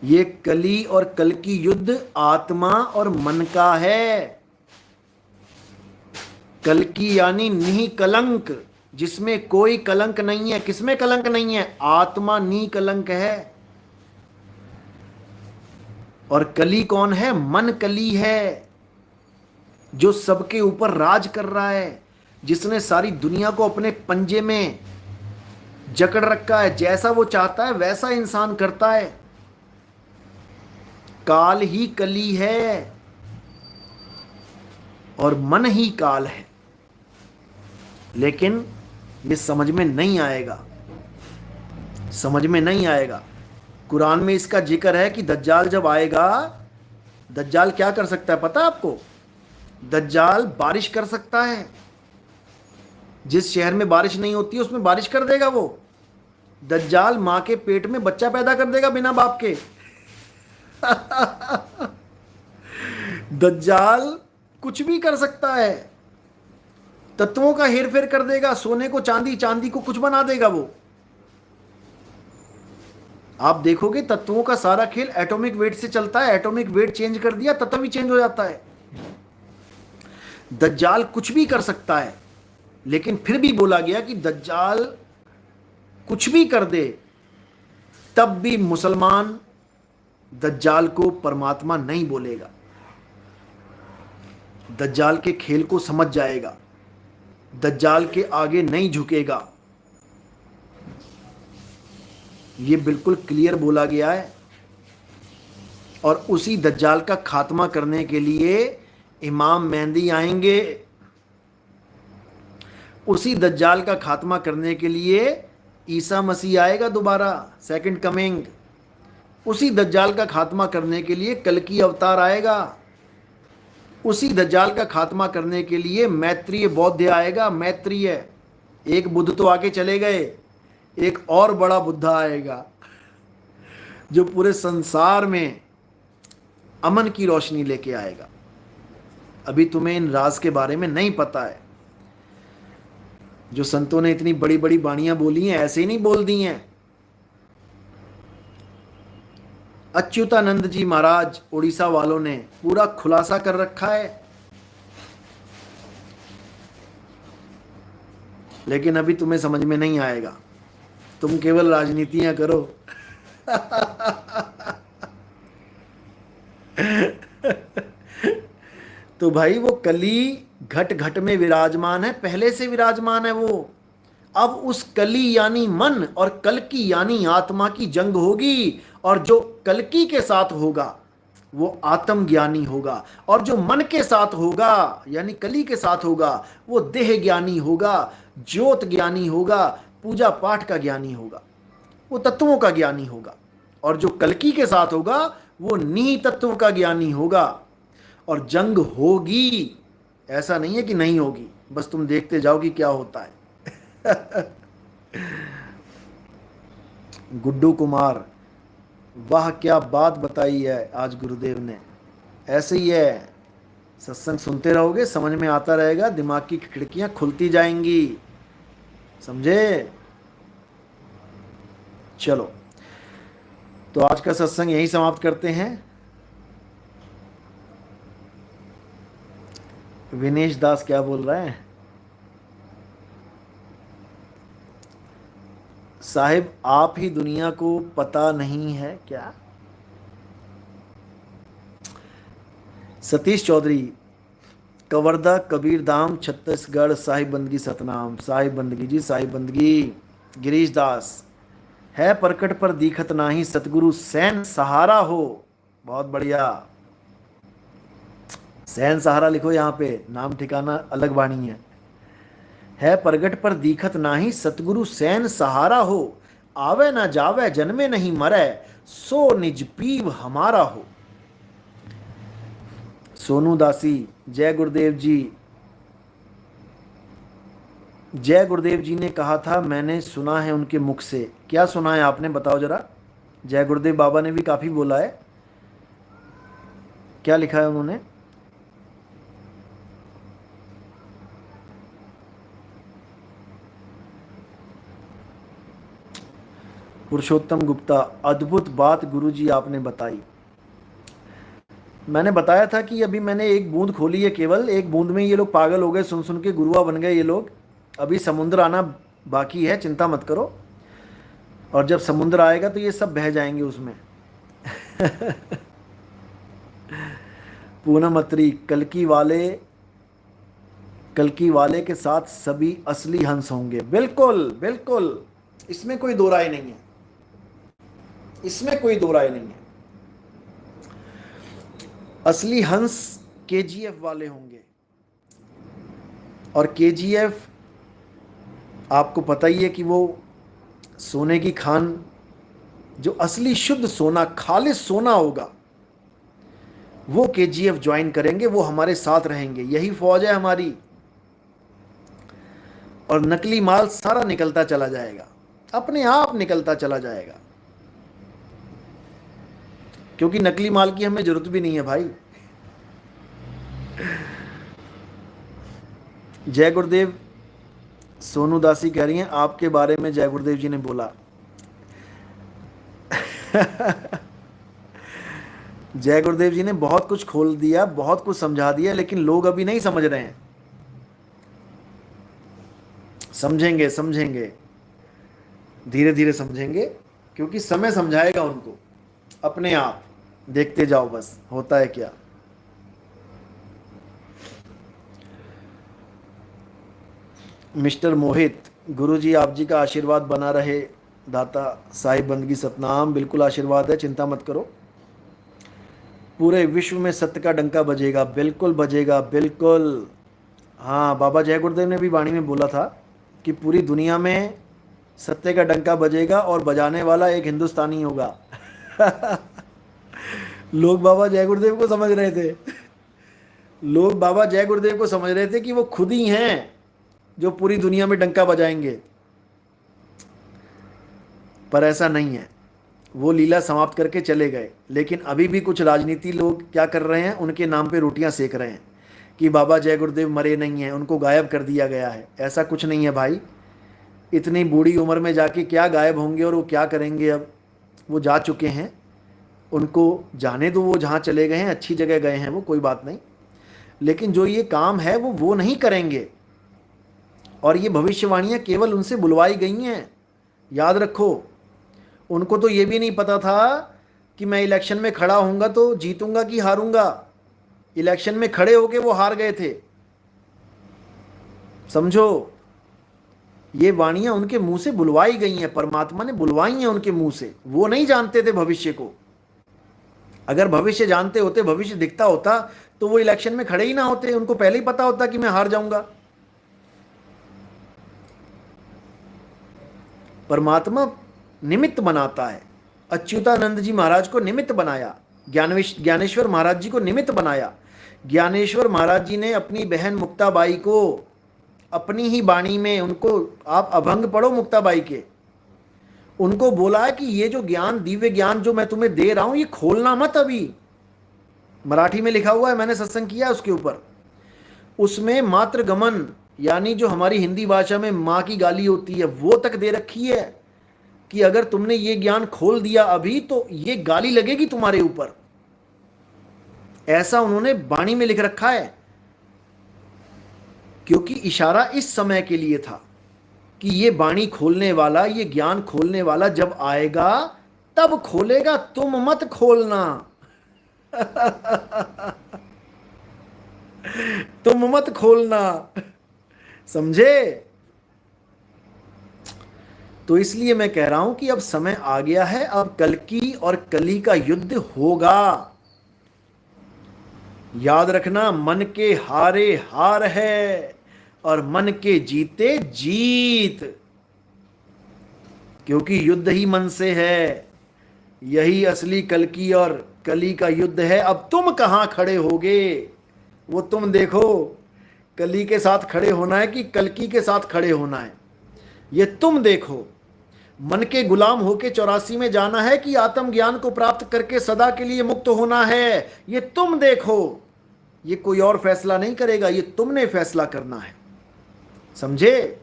ये कली और कल की युद्ध आत्मा और मन का है। कल की यानी निकलंक, जिसमें कोई कलंक नहीं है। किसमें कलंक नहीं है? आत्मा निकलंक है। और कली कौन है? मन कली है, जो सबके ऊपर राज कर रहा है, जिसने सारी दुनिया को अपने पंजे में जकड़ रखा है। जैसा वो चाहता है वैसा इंसान करता है। काल ही कली है और मन ही काल है। लेकिन ये समझ में नहीं आएगा, समझ में नहीं आएगा। कुरान में इसका जिक्र है कि दज्जाल जब आएगा, दज्जाल क्या कर सकता है पता है आपको? दज्जाल बारिश कर सकता है। जिस शहर में बारिश नहीं होती है उसमें बारिश कर देगा वो। दज्जाल मां के पेट में बच्चा पैदा कर देगा बिना बाप के। दज्जाल कुछ भी कर सकता है। तत्वों का हेरफेर कर देगा, सोने को चांदी, चांदी को कुछ बना देगा वो। आप देखोगे तत्वों का सारा खेल एटॉमिक वेट से चलता है। एटॉमिक वेट चेंज कर दिया, तत्व भी चेंज हो जाता है। दज्जाल कुछ भी कर सकता है, लेकिन फिर भी बोला गया कि दज्जाल कुछ भी कर दे, तब भी मुसलमान दज्जाल को परमात्मा नहीं बोलेगा। दज्जाल के खेल को समझ जाएगा, दज्जाल के आगे नहीं झुकेगा। ये बिल्कुल क्लियर बोला गया है। और उसी दज्जाल का खात्मा करने के लिए इमाम मेहंदी आएंगे। उसी दज्जाल का खात्मा करने के लिए ईसा मसीह आएगा दोबारा, सेकंड कमिंग। उसी दज्जाल का खात्मा करने के लिए कल्कि अवतार आएगा। उसी दज्जाल का खात्मा करने के लिए मैत्रेय बौद्ध आएगा। मैत्रेय, एक बुद्ध तो आके चले गए, एक और बड़ा बुद्धा आएगा जो पूरे संसार में अमन की रोशनी लेके आएगा। अभी तुम्हें इन राज के बारे में नहीं पता है। जो संतों ने इतनी बड़ी बड़ी वाणियां बोली हैं, ऐसे ही नहीं बोल दी हैं। अच्युतानंद जी महाराज उड़ीसा वालों ने पूरा खुलासा कर रखा है। लेकिन अभी तुम्हें समझ में नहीं आएगा, तुम केवल राजनीतियां करो। तो भाई वो कली घट घट में विराजमान है, पहले से विराजमान है वो। अब उस कली यानी मन और कल्कि यानी आत्मा की जंग होगी। और जो कल्कि के साथ होगा वो आत्मज्ञानी होगा, और जो मन के साथ होगा यानी कली के साथ होगा वो देह ज्ञानी होगा, ज्योत ज्ञानी होगा, पूजा पाठ का ज्ञानी होगा, वो तत्वों का ज्ञानी होगा। और जो कल्कि के साथ होगा वो नी तत्वों का ज्ञानी होगा। और जंग होगी, ऐसा नहीं है कि नहीं होगी, बस तुम देखते जाओ कि क्या होता है। गुड्डू कुमार, वाह क्या बात बताई है आज गुरुदेव ने। ऐसे ही है, सत्संग सुनते रहोगे समझ में आता रहेगा, दिमाग की खिड़कियां खुलती जाएंगी। समझे? चलो, तो आज का सत्संग यहीं समाप्त करते हैं। विनेश दास क्या बोल रहे हैं? साहिब आप ही दुनिया को पता नहीं है क्या? सतीश चौधरी, कवर्धा कबीरधाम छत्तीसगढ़, साहिब बंदगी सतनाम। साहिब बंदगी जी, साहिब बंदगी। गिरीश दास, है प्रकट पर दिखत नाही, सतगुरु सैन सहारा हो। बहुत बढ़िया, सैन सहारा लिखो यहाँ पे, नाम ठिकाना अलग वाणी है प्रगट पर दिखत नाही, सतगुरु सैन सहारा हो। आवे ना जावे जन्मे नहीं मरे, सो निज पीव हमारा हो। सोनू दासी, जय गुरुदेव जी। जय गुरुदेव जी ने कहा था, मैंने सुना है उनके मुख से। क्या सुना है आपने, बताओ जरा। जय गुरुदेव बाबा ने भी काफी बोला है, क्या लिखा है उन्होंने? पुरुषोत्तम गुप्ता, अद्भुत बात गुरुजी आपने बताई। मैंने बताया था कि अभी मैंने एक बूंद खोली है, केवल एक बूंद में ये लोग पागल हो गए, सुन सुन के गुरुआ बन गए ये लोग। अभी समुद्र आना बाकी है, चिंता मत करो। और जब समुद्र आएगा तो ये सब बह जाएंगे उसमें। पूनम अत्री, कल्कि वाले के साथ सभी असली हंस होंगे। बिल्कुल बिल्कुल, इसमें कोई दो राय नहीं है, इसमें कोई दो राय नहीं है। असली हंस केजीएफ वाले होंगे। और केजीएफ आपको पता ही है कि वो सोने की खान, जो असली शुद्ध सोना, खालिस सोना होगा, वो केजीएफ ज्वाइन करेंगे, वो हमारे साथ रहेंगे। यही फौज है हमारी। और नकली माल सारा निकलता चला जाएगा, अपने आप निकलता चला जाएगा, क्योंकि नकली माल की हमें जरूरत भी नहीं है भाई। जय गुरुदेव, सोनू दासी कह रही हैं आपके बारे में जय गुरुदेव जी ने बोला। जय गुरुदेव जी ने बहुत कुछ खोल दिया, बहुत कुछ समझा दिया, लेकिन लोग अभी नहीं समझ रहे हैं। समझेंगे समझेंगे, धीरे धीरे समझेंगे, क्योंकि समय समझाएगा उनको। अपने आप देखते जाओ बस होता है क्या। मिस्टर मोहित, गुरुजी आप जी का आशीर्वाद बना रहे दाता। साहिब बंदगी सतनाम, बिल्कुल आशीर्वाद है, चिंता मत करो। पूरे विश्व में सत्य का डंका बजेगा, बिल्कुल बजेगा, बिल्कुल। हाँ, बाबा जय गुरुदेव ने भी वाणी में बोला था कि पूरी दुनिया में सत्य का डंका बजेगा और बजाने वाला एक हिंदुस्तानी होगा। लोग बाबा जय गुरुदेव को समझ रहे थे, लोग बाबा जय गुरुदेव को समझ रहे थे कि वो खुद ही हैं जो पूरी दुनिया में डंका बजाएंगे, पर ऐसा नहीं है। वो लीला समाप्त करके चले गए। लेकिन अभी भी कुछ राजनीति लोग क्या कर रहे हैं, उनके नाम पे रोटियां सेक रहे हैं कि बाबा जय गुरुदेव मरे नहीं हैं, उनको गायब कर दिया गया है। ऐसा कुछ नहीं है भाई। इतनी बूढ़ी उम्र में जाके क्या गायब होंगे और वो क्या करेंगे? अब वो जा चुके हैं, उनको जाने दो, वो जहाँ चले गए हैं अच्छी जगह गए हैं, वो कोई बात नहीं। लेकिन जो ये काम है वो नहीं करेंगे। और ये भविष्यवाणियाँ केवल उनसे बुलवाई गई हैं, याद रखो। उनको तो ये भी नहीं पता था कि मैं इलेक्शन में खड़ा होऊंगा तो जीतूंगा कि हारूंगा। इलेक्शन में खड़े होके वो हार गए थे, समझो। ये वाणियां उनके मुंह से बुलवाई गई हैं, परमात्मा ने बुलवाई हैं उनके मुंह से। वो नहीं जानते थे भविष्य को। अगर भविष्य जानते होते, भविष्य दिखता होता, तो वो इलेक्शन में खड़े ही ना होते। उनको पहले ही पता होता कि मैं हार जाऊंगा। परमात्मा निमित्त बनाता है। अच्युतानंद जी महाराज को निमित्त बनाया, ज्ञानेश्वर महाराज जी को निमित्त बनाया। ज्ञानेश्वर महाराज जी ने अपनी बहन मुक्ताबाई को अपनी ही वाणी में, उनको आप अभंग पढ़ो मुक्ताबाई के, उनको बोला कि ये जो ज्ञान, दिव्य ज्ञान जो मैं तुम्हें दे रहा हूं, ये खोलना मत अभी। मराठी में लिखा हुआ है, मैंने सत्संग किया उसके ऊपर। उसमें मात्र गमन, यानी जो हमारी हिंदी भाषा में माँ की गाली होती है, वो तक दे रखी है कि अगर तुमने ये ज्ञान खोल दिया अभी तो ये गाली लगेगी तुम्हारे ऊपर। ऐसा उन्होंने वाणी में लिख रखा है, क्योंकि इशारा इस समय के लिए था कि ये वाणी खोलने वाला, ये ज्ञान खोलने वाला जब आएगा तब खोलेगा, तुम मत खोलना। तुम मत खोलना, समझे? तो इसलिए मैं कह रहा हूं कि अब समय आ गया है, अब कल्कि और कली का युद्ध होगा। याद रखना, मन के हारे हार है और मन के जीते जीत, क्योंकि युद्ध ही मन से है। यही असली कल्कि और कली का युद्ध है। अब तुम कहां खड़े होगे वो तुम देखो। कली के साथ खड़े होना है कि कल्कि के साथ खड़े होना है, ये तुम देखो। मन के गुलाम होके 84 में जाना है कि आत्मज्ञान को प्राप्त करके सदा के लिए मुक्त होना है, ये तुम देखो। ये कोई और फैसला नहीं करेगा, ये तुमने फैसला करना है, समझे?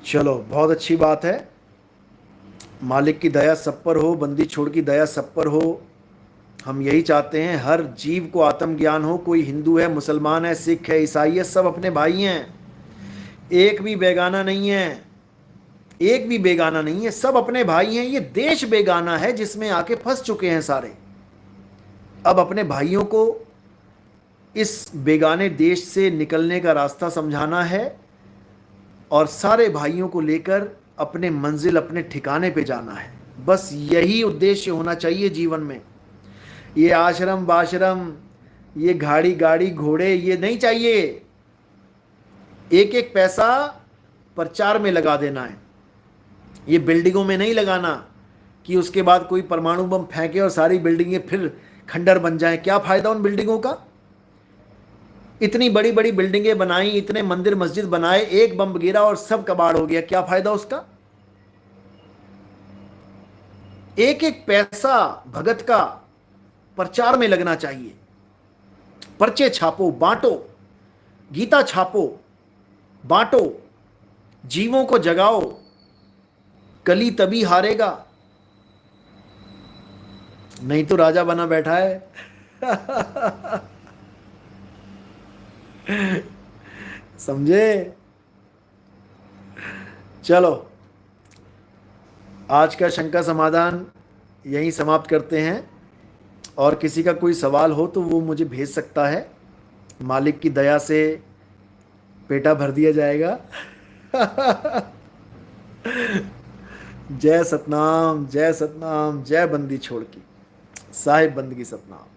चलो बहुत अच्छी बात है। मालिक की दया सब पर हो, बंदी छोड़ की दया सब पर हो। हम यही चाहते हैं, हर जीव को आत्मज्ञान हो। कोई हिंदू है, मुसलमान है, सिख है, ईसाई है, सब अपने भाई हैं। एक भी बेगाना नहीं है, एक भी बेगाना नहीं है, सब अपने भाई हैं। ये देश बेगाना है जिसमें आके फंस चुके हैं सारे। अब अपने भाइयों को इस बेगाने देश से निकलने का रास्ता समझाना है और सारे भाइयों को लेकर अपने मंजिल, अपने ठिकाने पे जाना है। बस यही उद्देश्य होना चाहिए जीवन में। ये आश्रम बाश्रम, ये गाड़ी गाड़ी घोड़े, ये नहीं चाहिए। एक एक पैसा प्रचार में लगा देना है। ये बिल्डिंगों में नहीं लगाना कि उसके बाद कोई परमाणु बम फेंके और सारी बिल्डिंगें फिर खंडर बन जाएं। क्या फायदा उन बिल्डिंगों का? इतनी बड़ी बड़ी बिल्डिंगें बनाई, इतने मंदिर मस्जिद बनाए, एक बम गिरा और सब कबाड़ हो गया, क्या फायदा उसका? एक एक पैसा भगत का प्रचार में लगना चाहिए। पर्चे छापो, बांटो, गीता छापो, बांटो, जीवों को जगाओ। कली तभी हारेगा, नहीं तो राजा बना बैठा है। समझे? चलो, आज का शंका समाधान यहीं समाप्त करते हैं। और किसी का कोई सवाल हो तो वो मुझे भेज सकता है। मालिक की दया से पेटा भर दिया जाएगा। जय सतनाम, जय सतनाम, जय बंदी छोड़ की। साहिब बंदगी सतनाम।